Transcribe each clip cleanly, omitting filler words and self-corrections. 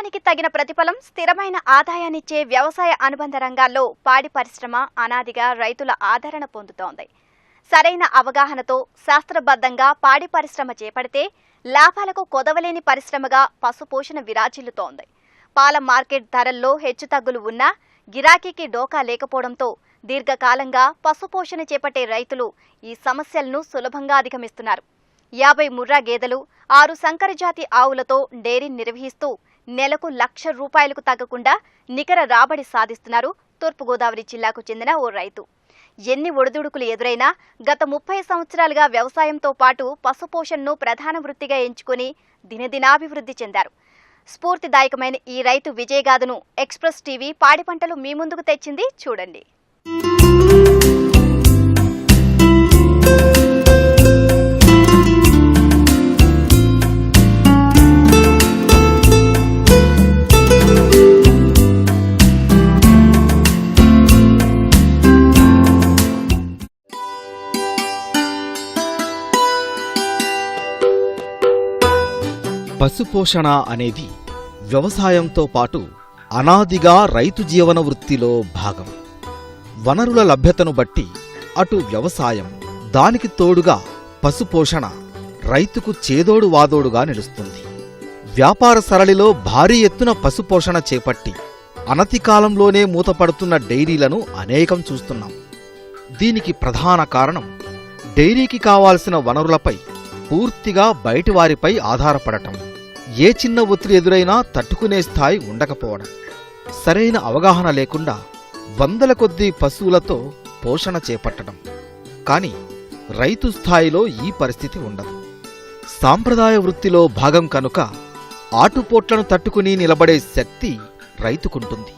కష్టానికి తగిన ప్రతిఫలం స్థిరమైన ఆదాయాన్నిచ్చే వ్యవసాయ అనుబంధ రంగాల్లో పాడి పరిశ్రమ అనాదిగా రైతుల ఆదరణ పొందుతోంది. సరైన అవగాహనతో శాస్త్రబద్ధంగా పాడి పరిశ్రమ చేపడితే లాభాలకు కొదవలేని పరిశ్రమగా పశుపోషణ విరాజిల్లుతోంది. పాల మార్కెట్ ధరల్లో హెచ్చుతగ్గులు ఉన్నా గిరాకీకి డోకా లేకపోవడంతో దీర్ఘకాలంగా పశుపోషణ చేపట్టే రైతులు ఈ సమస్యలను సులభంగా అధిగమిస్తున్నారు. 50 ముర్రా గేదెలు, 6 సంకర జాతి ఆవులతో డైరీ నిర్వహిస్తూ నెలకు ₹1,00,000 తగ్గకుండా నికర రాబడి సాధిస్తున్నారు తూర్పుగోదావరి జిల్లాకు చెందిన ఓ రైతు. ఎన్ని ఒడిదుడుకులు ఎదురైనా గత 30 సంవత్సరాలుగా వ్యవసాయంతో పాటు పశుపోషణను ప్రధాన వృత్తిగా ఎంచుకుని దినదినాభివృద్ధి చెందారు. స్ఫూర్తిదాయకమైన ఈ రైతు విజయగాథను ఎక్స్ప్రెస్ టీవీ పాడి పంటలు మీ ముందుకు తెచ్చింది, చూడండి. పశుపోషణ అనేది వ్యవసాయంతో పాటు అనాదిగా రైతు జీవన వృత్తిలో భాగం. వనరుల లభ్యతను బట్టి అటు వ్యవసాయం, దానికి తోడుగా పశుపోషణ రైతుకు చేదోడు వాదోడుగా నిలుస్తుంది. వ్యాపార సరళిలో భారీ ఎత్తున పశుపోషణ చేపట్టి అనతి కాలంలోనే మూతపడుతున్న డైరీలను అనేకం చూస్తున్నాం. దీనికి ప్రధాన కారణం డైరీకి కావాల్సిన వనరులపై పూర్తిగా బయటివారిపై ఆధారపడటం, ఏ చిన్న ఒత్తిడి ఎదురైనా తట్టుకునే స్థాయి ఉండకపోవడం, సరైన అవగాహన లేకుండా వందల కొద్దీ పశువులతో పోషణ చేపట్టడం. కానీ రైతు స్థాయిలో ఈ పరిస్థితి ఉండదు. సాంప్రదాయ వృత్తిలో భాగం కనుక ఆటుపోట్లను తట్టుకుని నిలబడే శక్తి రైతుకుంటుంది.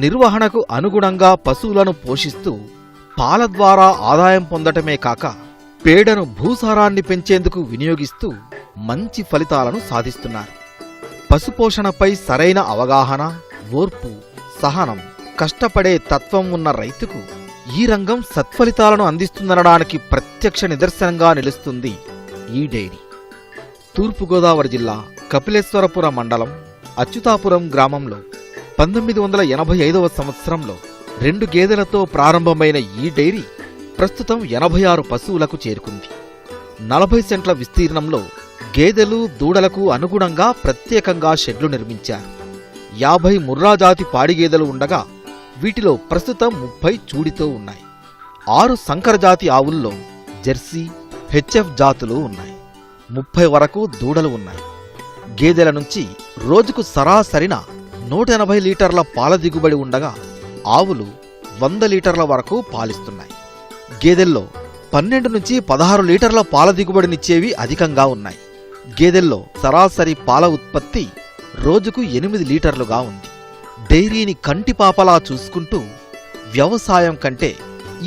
నిర్వహణకు అనుగుణంగా పశువులను పోషిస్తూ పాల ద్వారా ఆదాయం పొందటమే కాక పేడను భూసారాన్ని పెంచేందుకు వినియోగిస్తూ మంచి ఫలితాలను సాధిస్తున్నారు. పశుపోషణపై సరైన అవగాహన, ఓర్పు, సహనం, కష్టపడే తత్వం ఉన్న రైతుకు ఈ రంగం సత్ఫలితాలను అందిస్తుందనడానికి ప్రత్యక్ష నిదర్శనంగా నిలుస్తుంది ఈ డైరీ. తూర్పుగోదావరి జిల్లా కపిలేశ్వరపుర మండలం అచ్యుతాపురం గ్రామంలో 1985వ సంవత్సరంలో 2 గేదెలతో ప్రారంభమైన ఈ డైరీ ప్రస్తుతం 86 పశువులకు చేరుకుంది. 40 సెంట్ల విస్తీర్ణంలో గేదెలు, దూడలకు అనుగుణంగా ప్రత్యేకంగా షెడ్లు నిర్మించారు. 50 ముర్రా జాతి పాడి గేదెలు ఉండగా వీటిలో ప్రస్తుతం 30 చూడితో ఉన్నాయి. 6 సంకర జాతి ఆవుల్లో జెర్సీ, హెచ్ఎఫ్ జాతులు ఉన్నాయి. 30 వరకు దూడలు ఉన్నాయి. గేదెల నుంచి రోజుకు సరాసరిన 180 లీటర్ల పాల దిగుబడి ఉండగా ఆవులు 100 లీటర్ల వరకు పాలిస్తున్నాయి. గేదెల్లో 12 నుంచి 16 లీటర్ల పాల దిగుబడినిచ్చేవి అధికంగా ఉన్నాయి. గేదెల్లో సరాసరి పాల ఉత్పత్తి రోజుకు 8 లీటర్లుగా ఉంది. డైరీని కంటిపాపలా చూసుకుంటూ వ్యవసాయం కంటే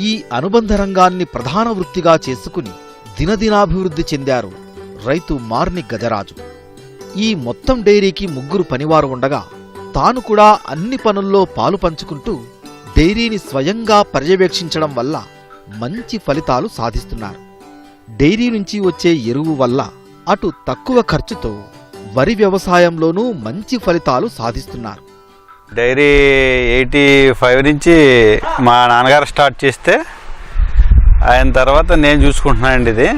ఈ అనుబంధ రంగాన్ని ప్రధాన వృత్తిగా చేసుకుని దినదినాభివృద్ధి చెందారు రైతు మార్ని గజరాజు. ఈ మొత్తం డైరీకి 3 పనివారు ఉండగా తాను కూడా అన్ని పనుల్లో పాలు పంచుకుంటూ డైరీని స్వయంగా పర్యవేక్షించడం వల్ల మంచి ఫలితాలు సాధిస్తున్నారు. డైరీ నుంచి వచ్చే ఎరువు వల్ల అటు తక్కువ ఖర్చుతో వరి వ్యవసాయంలోనూ మంచి ఫలితాలు సాధిస్తున్నారు. డైరీ 85 నుంచి మా నాన్నగారు స్టార్ట్ చేస్తే ఆయన తర్వాత నేను చూసుకుంటున్నానండి. ఇది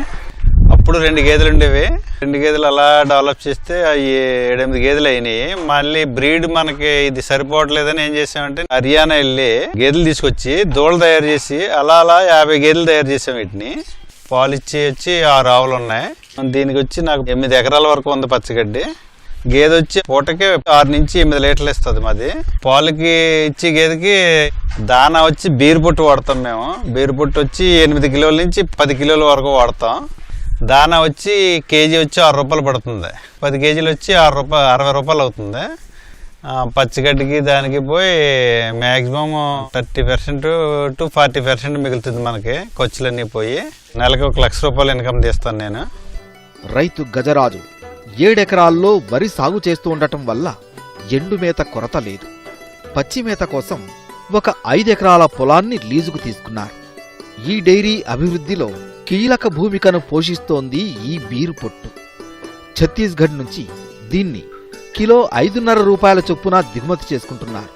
అప్పుడు 2 గేదెలు ఉండేవి. 2 గేదెలు అలా డెవలప్ చేస్తే అవి 7-8 గేదెలు అయినాయి. మళ్ళీ బ్రీడ్ మనకి ఇది సరిపోవట్లేదని ఏం చేసామంటే హర్యానా వెళ్ళి గేదెలు తీసుకొచ్చి దూడలు తయారు చేసి అలా 50 గేదెలు తయారు చేసాం. వీటిని పాలు ఇచ్చి 6 ఆవులు ఉన్నాయి. దీనికి వచ్చి నాకు 8 ఎకరాల వరకు ఉంది పచ్చిగడ్డి. గేదె వచ్చి పూటకి 6 నుంచి 8 లీటర్లు ఇస్తుంది. మాది పాలకి ఇచ్చి గేదెకి దానా వచ్చి బీరు పొట్టు వాడతాం మేము. బీరు పొట్టు వచ్చి 8 కిలోల నుంచి 10 కిలోల వరకు వాడతాం. దానా వచ్చి కేజీ వచ్చి 6 రూపాయలు పడుతుంది. 10 కేజీలు వచ్చి 60 రూపాయలు అవుతుంది. పచ్చిగడ్డికి దానికి పోయి మ్యాక్సిమం 30% to 40% మిగులుతుంది మనకి. ఖర్చులన్నీ పోయి నెలకు ₹1,00,000 ఇన్కమ్ తీస్తాను నేను. రైతు గజరాజు 7 ఎకరాల్లో వరి సాగు చేస్తూ ఉండటం వల్ల ఎండుమేత కొరత లేదు. పచ్చిమేత కోసం ఒక 5 ఎకరాల పొలాన్ని లీజుకు తీసుకున్నారు. ఈ డైరీ అభివృద్ధిలో కీలక భూమికను పోషిస్తోంది ఈ బీరు పొట్టు. ఛత్తీస్గఢ్ నుంచి దీన్ని కిలో 5.5 రూపాయల చొప్పున దిగుమతి చేసుకుంటున్నారు.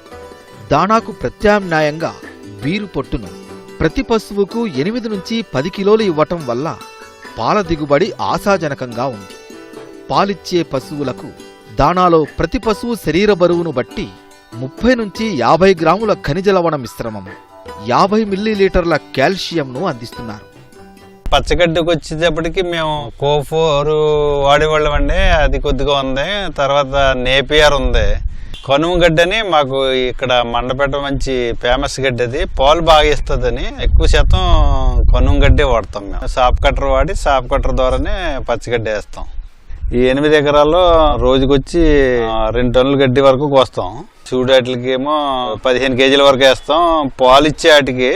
దాణాకు ప్రత్యామ్నాయంగా బీరు పొట్టును ప్రతి పశువుకు 8 నుంచి 10 కిలోలు ఇవ్వటం వల్ల పాల దిగుబడి ఆశాజనకంగా ఉంది. పాలిచ్చే పశువులకు దాణాలో ప్రతి పశువు శరీర బరువును బట్టి 30 నుంచి 50 గ్రాముల ఖనిజ లవణ మిశ్రమం, 50 మిల్లీలీటర్ల కాల్షియంను అందిస్తున్నారు. పచ్చగడ్డికి వచ్చేటప్పటికి మేము కోఫోరు వాడేవాళ్ళం అండి. అది కొద్దిగా ఉంది. తర్వాత నేపియర్ ఉంది. కనుమ గడ్డి అని మాకు ఇక్కడ మండపేట మంచి ఫేమస్ గడ్డి. అది పాలు బాగా ఇస్తుందని ఎక్కువ శాతం కనుమ గడ్డి వాడతాం మేము. సాప్ కట్టర్ వాడి సాప్ కట్టర్ ద్వారానే పచ్చగడ్డి వేస్తాం. ఈ 8 ఎకరాల్లో రోజుకొచ్చి 2 టన్నుల గడ్డి వరకు కోస్తాం. చూడాటికి ఏమో 15 కేజీల వరకు వేస్తాం. పాలు ఇచ్చే వాటికి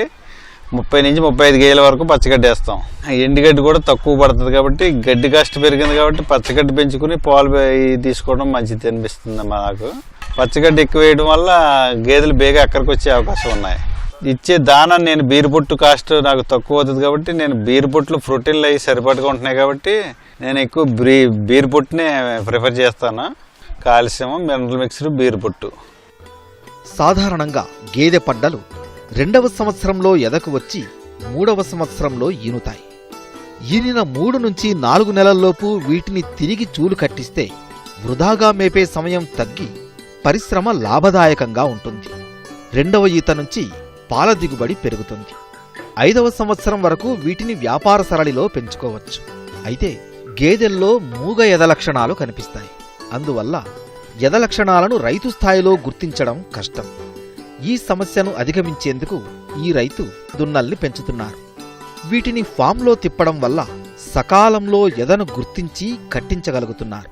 30 నుంచి 35 కేజీల వరకు పచ్చగడ్డి వేస్తాం. ఎండుగడ్డి కూడా తక్కువ పడుతుంది కాబట్టి గడ్డి కాస్ట్ పెరిగింది కాబట్టి పచ్చగడ్డి పెంచుకుని పాలు తీసుకోవడం మంచిది అనిపిస్తుంది మాకు. పచ్చగడ్డి ఎక్కువ వేయడం వల్ల గేదెలు బేగా అక్కడికి వచ్చే అవకాశం ఉన్నాయి. ఇచ్చే దానా నేను బీరు పొట్టు కాస్ట్ నాకు తక్కువ అవుతుంది కాబట్టి నేను బీరు పొట్లు ప్రోటీన్లు అవి సరిపడగా ఉంటున్నాయి కాబట్టి నేను ఎక్కువ బీరు పొట్టునే ప్రిఫర్ చేస్తాను. కాల్షియం, మినరల్ మిక్స్డ్, బీరు పొట్టు. సాధారణంగా గేదె పడ్డలు 2వ సంవత్సరంలో ఎదకు వచ్చి 3వ సంవత్సరంలో ఈనుతాయి. ఈనిన 3 నుంచి 4 నెలల్లోపు వీటిని తిరిగి చూలు కట్టిస్తే వృధాగా మేపే సమయం తగ్గి పరిశ్రమ లాభదాయకంగా ఉంటుంది. 2వ ఈత నుంచి పాల దిగుబడి పెరుగుతుంది. 5వ సంవత్సరం వరకు వీటిని వ్యాపార సరళిలో పెంచుకోవచ్చు. అయితే గేదెల్లో మూగ ఎద లక్షణాలు కనిపిస్తాయి. అందువల్ల ఎద లక్షణాలను రైతు స్థాయిలో గుర్తించడం కష్టం. ఈ సమస్యను అధిగమించేందుకు ఈ రైతు దున్నల్ని పెంచుతున్నారు. వీటిని ఫామ్లో తిప్పడం వల్ల సకాలంలో ఎదను గుర్తించి కట్టించగలుగుతున్నారు.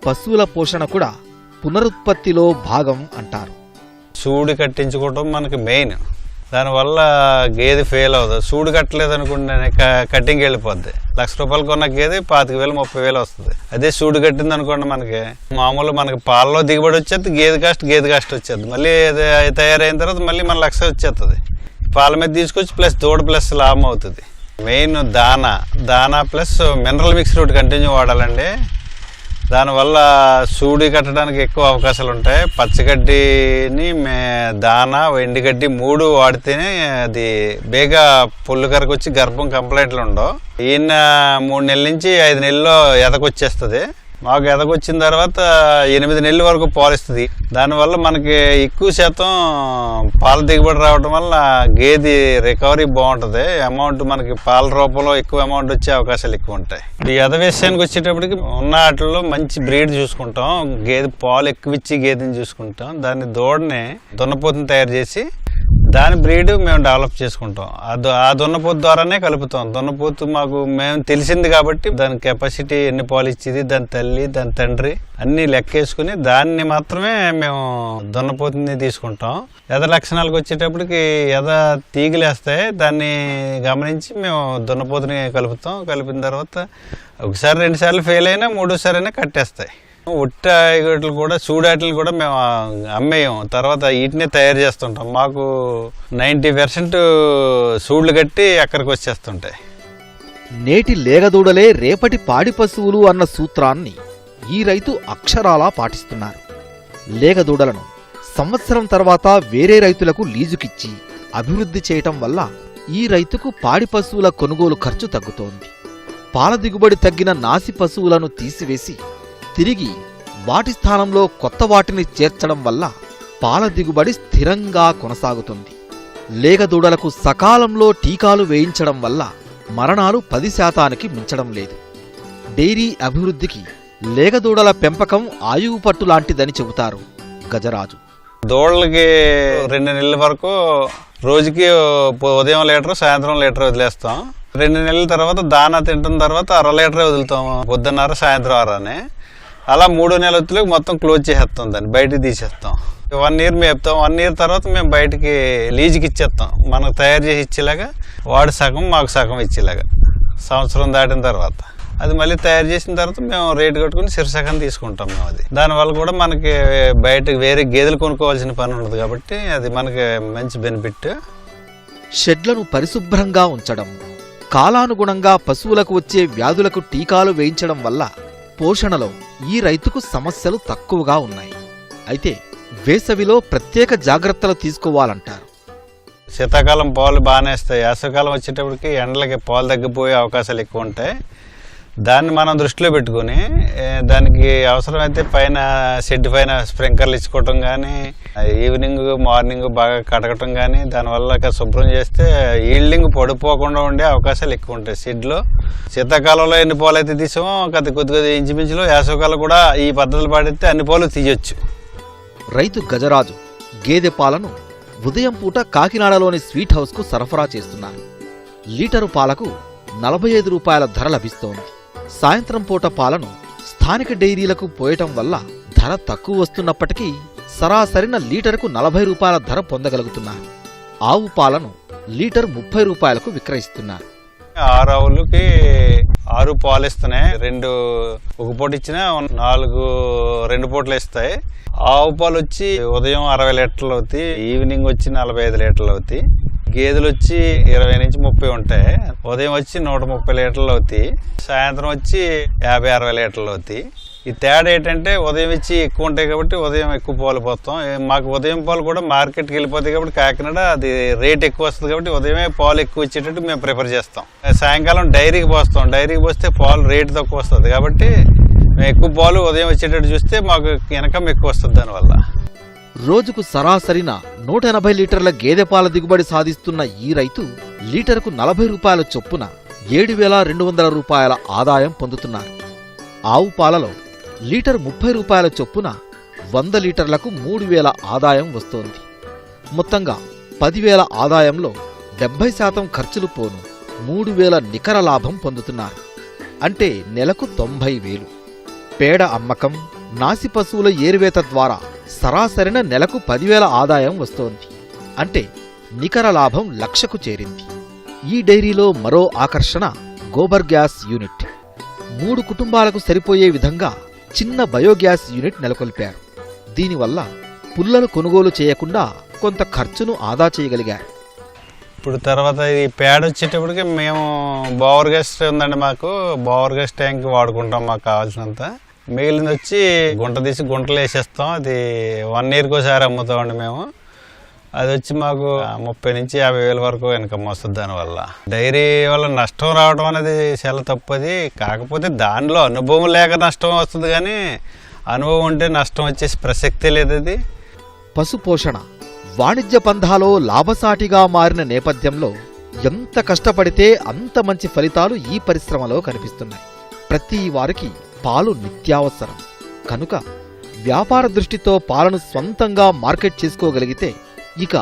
పశువుల పోషణ కూడా పునరుత్పత్తిలో భాగం అంటారు. సూడి కట్టించుకోవటం మనకి మెయిన్. దానివల్ల గేదె ఫెయిల్ అవుతుంది. సూడు కట్టలేదు అనుకుంటే కట్టింగ్ వెళ్ళిపోద్ది. ₹1,00,000 కొన్న గేదె 25,000 30,000 వస్తుంది. అదే సూడు కట్టింది అనుకోండి మనకి మామూలు మనకి పాలలో దిగుబడి వచ్చేది, గేదె కాస్ట్ వచ్చేది. మళ్ళీ అది తయారైన తర్వాత మళ్ళీ మన 1,00,000 వచ్చేస్తుంది. పాల మీద తీసుకొచ్చి ప్లస్ దూడ ప్లస్ లాభం అవుతుంది. మెయిన్ దానా ప్లస్ మినరల్ మిక్స్ ఒకటి కంటిన్యూ వాడాలండి. దానివల్ల సూడి కట్టడానికి ఎక్కువ అవకాశాలు ఉంటాయి. పచ్చగడ్డిని దానా, ఎండుగడ్డి 3 వాడితేనే అది బేగా పొల్లు కరకు వచ్చి గర్భం కంప్లైంట్లు ఉండవు. ఈయన 3 నెలల నుంచి 5 నెలల్లో ఎదకొచ్చేస్తుంది. మాకు ఎదకొచ్చిన తర్వాత 8 నెలల వరకు పాలిస్తుంది. దానివల్ల మనకి ఎక్కువ శాతం పాల దిగుబడి రావడం వల్ల గేదె రికవరీ బాగుంటుంది. అమౌంట్ మనకి పాల రూపంలో ఎక్కువ అమౌంట్ వచ్చే అవకాశాలు ఎక్కువ ఉంటాయి. ఈ ఎద విషయానికి వచ్చేటప్పటికి ఉన్న వాటిల్లో మంచి బ్రీడ్ చూసుకుంటాం. గేదె పాలు ఎక్కువ ఇచ్చి గేదెని చూసుకుంటాం. దాన్ని దూడని దున్నపోతుని తయారు చేసి దాని బ్రీడ్ మేము డెవలప్ చేసుకుంటాం. ఆ దున్నపోతు ద్వారానే కలుపుతాం. దున్నపోతు మాకు మేము తెలిసింది కాబట్టి దాని కెపాసిటీ ఎన్ని పాలు ఇచ్చేది, దాని తల్లి, దాని తండ్రి అన్ని లెక్కేసుకుని దాన్ని మాత్రమే మేము దున్నపోతుని తీసుకుంటాం. ఎద లక్షణాలకు వచ్చేటప్పటికి ఎద తీగలేస్తాయి. దాన్ని గమనించి మేము దున్నపోతుని కలుపుతాం. కలిపిన తర్వాత 1 సారి 2 సార్లు ఫెయిల్ అయినా 3వ సారి అయినా కట్టేస్తాయి. ఉట్టాయిగట్లు కూడా చూడాటలు కూడా మేము అమ్మేయం. తర్వాత వీటినే తయారు చేస్తుంటాం. మాకు 90% సూళ్లు కట్టి అక్కడికి వచ్చేస్తుంటాయి. నేటి లేగదూడలే రేపటి పాడి పశువులు అన్న సూత్రాన్ని ఈ రైతు అక్షరాలా పాటిస్తున్నారు. లేగదూడలను సంవత్సరం తర్వాత వేరే రైతులకు లీజుకిచ్చి అభివృద్ధి చేయటం వల్ల ఈ రైతుకు పాడి పశువుల కొనుగోలు ఖర్చు తగ్గుతోంది. పాల దిగుబడి తగ్గిన నాసి పశువులను తీసివేసి తిరిగి వాటి స్థానంలో కొత్త వాటిని చేర్చడం వల్ల పాల దిగుబడి స్థిరంగా కొనసాగుతుంది. లేగదూడలకు సకాలంలో టీకాలు వేయించడం వల్ల మరణాలు 10% మించడం లేదు. డైరీ అభివృద్ధికి లేగదూడల పెంపకం ఆయువు పట్టు లాంటిదని చెబుతారు గజరాజు. దూడలకి 2 నెలల వరకు రోజుకి ఉదయం లీటర్, సాయంత్రం లీటర్ వదిలేస్తాం. 2 నెలల తర్వాత దానా తింటున్న తర్వాత 1/2 లీటరే వదులుతాం. పొద్దున్నర సాయంత్రం 1/2 అని. అలా 3 నెలలకు మొత్తం క్లోజ్ చేసేస్తాం. దాన్ని బయటికి తీసేస్తాం. 1 ఇయర్ మేపుతాం. 1 ఇయర్ తర్వాత మేము బయటికి లీజుకి ఇచ్చేస్తాం. మనకు తయారు చేసి ఇచ్చేలాగా వాడు సగం మాకు సగం ఇచ్చేలాగా సంవత్సరం దాటిన తర్వాత అది మళ్ళీ తయారు చేసిన తర్వాత మేము రేటు కట్టుకుని శిరసగం తీసుకుంటాం మేము. అది దానివల్ల కూడా మనకి బయటకు వేరే గేదెలు కొనుక్కోవాల్సిన పని ఉండదు కాబట్టి అది మనకి మంచి బెనిఫిట్. షెడ్లను పరిశుభ్రంగా ఉంచడం, కాలానుగుణంగా పశువులకు వచ్చే వ్యాధులకు టీకాలు వేయించడం వల్ల పోషణలో ఈ రైతుకు సమస్యలు తక్కువగా ఉన్నాయి. అయితే వేసవిలో ప్రత్యేక జాగ్రత్తలు తీసుకోవాలంటారు. శీతాకాలం పాలు బాగానే వస్తాయి. వేసవికాలం వచ్చేటప్పటికి ఎండలకి పాలు తగ్గిపోయే అవకాశాలు ఎక్కువ ఉంటాయి. దాన్ని మనం దృష్టిలో పెట్టుకుని దానికి అవసరమైతే పైన షెడ్ పైన స్ప్రింకర్లు ఇచ్చుకోవటం కానీ, ఈవినింగ్ మార్నింగ్ బాగా కడగటం కానీ, దానివల్ల శుభ్రం చేస్తే ఈల్డింగ్ పడిపోకుండా ఉండే అవకాశాలు ఎక్కువ ఉంటాయి షెడ్లో. శీతాకాలంలో ఎన్ని పాలు అయితే తీసామో కొద్ది ఇంచుమించులో వేసవికాలం కూడా ఈ పద్ధతులు పాటిస్తే అన్ని పాలు తీయొచ్చు. రైతు గజరాజు గేదె పాలను ఉదయం పూట కాకినాడలోని స్వీట్ హౌస్కు సరఫరా చేస్తున్నారు. లీటరు పాలకు 45 రూపాయల ధర లభిస్తోంది. సాయంత్రం పూట పాలను స్థానిక డైరీలకు పోయటం వల్ల ధర తక్కువ వస్తున్నప్పటికీ సరాసరిన లీటరుకు 40 రూపాయల ధర పొందగలుగుతున్నారు. ఆవు పాలను లీటర్ 30 రూపాయలకు విక్రయిస్తున్నారు. 6 ఆవులకి 6 పాలు ఇస్తున్నాయి. 2 ఒక పూట ఇచ్చినా 4 2 పూటలు ఇస్తాయి. ఆవు పాలు వచ్చి ఉదయం 60 లీటర్లు అవుతాయి, ఈవినింగ్ వచ్చి 45 లీటర్లు అవుతాయి. గేదెలు వచ్చి 20 నుంచి 30 ఉంటాయి. ఉదయం వచ్చి 130 లీటర్లు అవుతాయి, సాయంత్రం వచ్చి 50-60 లీటర్లు అవుతాయి. ఈ తేడా ఏంటంటే ఉదయం ఇచ్చి ఎక్కువ ఉంటాయి కాబట్టి ఉదయం ఎక్కువ పాలు పోస్తాం. మాకు ఉదయం పాలు కూడా మార్కెట్కి వెళ్ళిపోతాయి కాబట్టి కాకినాడ అది రేట్ ఎక్కువ వస్తుంది కాబట్టి ఉదయమే పాలు ఎక్కువ ఇచ్చేటట్టు మేము ప్రిఫర్ చేస్తాం. సాయంకాలం డైరీకి పోస్తాం. డైరీకి పోస్తే పాలు రేటు తక్కువ వస్తుంది కాబట్టి మేము ఎక్కువ పాలు ఉదయం వచ్చేటట్టు చూస్తే మాకు ఇన్కమ్ ఎక్కువ వస్తుంది. దానివల్ల రోజుకు సరాసరిన 180 లీటర్ల గేదె పాల దిగుబడి సాధిస్తున్న ఈ రైతు లీటరుకు 40 రూపాయల చొప్పున 7,200 రూపాయల ఆదాయం పొందుతున్నారు. ఆవు పాలలో లీటర్ 30 రూపాయల చొప్పున 100 లీటర్లకు 3,000 ఆదాయం వస్తోంది. మొత్తంగా 10,000 ఆదాయంలో 70% ఖర్చులు పోను 3,000 నికర లాభం పొందుతున్నారు. అంటే నెలకు 90,000. పేడ అమ్మకం, నాసి పశువుల ఏరువేత ద్వారా సరాసరిన నెలకు 10,000 ఆదాయం వస్తోంది. అంటే నికర లాభం 1,00,000కు చేరింది. ఈ డైరీలో మరో ఆకర్షణ గోబర్ గ్యాస్ యూనిట్. 3 కుటుంబాలకు సరిపోయే విధంగా చిన్న బయోగ్యాస్ యూనిట్ నెలకొల్పారు. దీనివల్ల పుల్లలు కొనుగోలు చేయకుండా కొంత ఖర్చును ఆదా చేయగలిగారు. ఇప్పుడు తర్వాత ఈ పేడ వచ్చేటప్పటికి మేము బోవర్ గ్యాస్ ఉందండి, మాకు బోవర్ గ్యాస్ ట్యాంక్ వాడుకుంటాం మాకు కావాల్సినంత. మిగిలింది వచ్చి గుంట తీసి గుంటలు వేసేస్తాం. అది 1 ఇయర్కి ఒకసారి అమ్ముతామండి మేము. అది వచ్చి మాకు 30 నుంచి 50,000 వరకు ఇన్కమ్ వస్తుంది. దానివల్ల డైరీ వల్ల నష్టం రావడం అనేది చాలా తప్పది. కాకపోతే దానిలో అనుభవం లేక నష్టం వస్తుంది, కానీ అనుభవం ఉంటే నష్టం వచ్చేసి ప్రసక్తే లేదు. అది పశుపోషణ వాణిజ్య పంధాలో లాభసాటిగా మారిన నేపథ్యంలో ఎంత కష్టపడితే అంత మంచి ఫలితాలు ఈ పరిశ్రమలో కనిపిస్తున్నాయి. ప్రతి వారికి పాలు నిత్యావసరం కనుక వ్యాపార దృష్టితో పాలను స్వంతంగా మార్కెట్ చేసుకోగలిగితే ఇక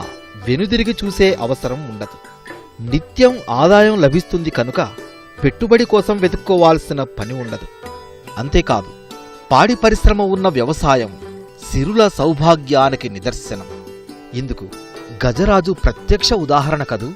వెనుదిరిగి చూసే అవసరం ఉండదు. నిత్యం ఆదాయం లభిస్తుంది కనుక పెట్టుబడి కోసం వెతుక్కోవాల్సిన పని ఉండదు. అంతేకాదు, పాడి పరిశ్రమ ఉన్న వ్యవసాయం సిరుల సౌభాగ్యానికి నిదర్శనం. ఇందుకు గజరాజు ప్రత్యక్ష ఉదాహరణ కదూ.